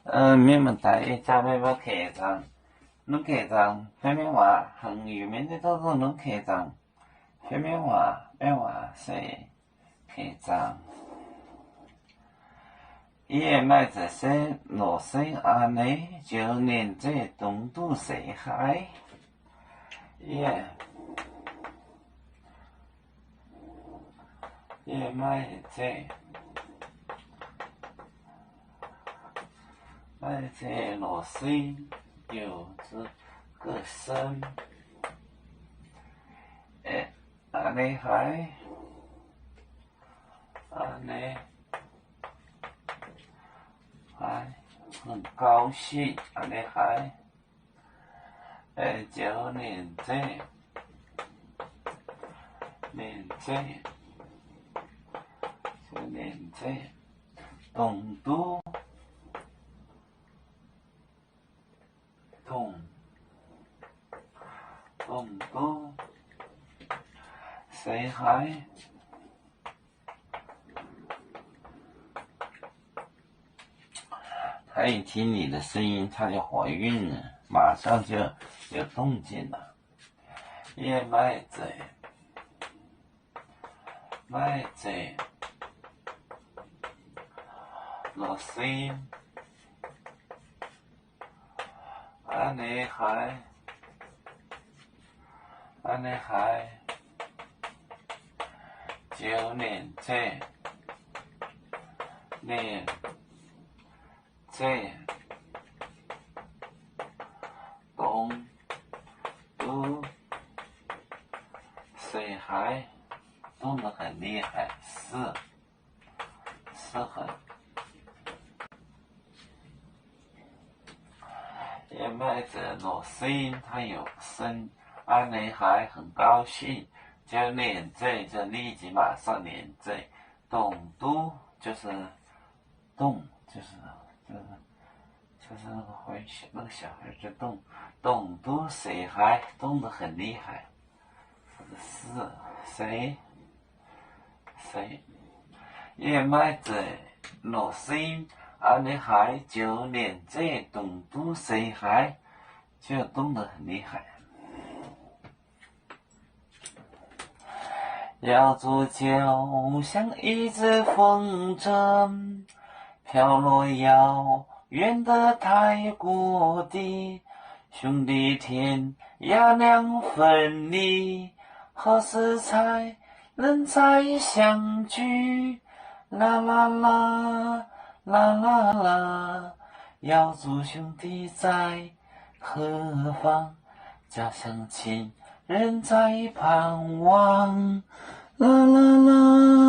免问题，下面要客栈，侬客栈下面话很有名的都是侬客栈，下面话别话是客栈。伊个卖这些老生安尼，就连这东都西海，伊个卖这。这老师有这个生，安尼还很高兴，安尼还就连这东都。东都西海，他一听你的声音，他就怀孕了，马上就有动静了。也卖这老师，安尼还就连这东都西海动得很厉害，是很。也卖着老师他有生，安尼还很高兴，就连这就立即马上连这东都就是动就是那个小孩就东都西海动得很厉害，是谁也卖着老师安尼还就连这东都西海就动得很厉害。要做就像一只风筝，飘落遥远的太国地，兄弟天涯两分离，何时才能再相聚？啦啦啦啦啦啦，要做兄弟在何方？家乡亲人在盼望。啦啦啦。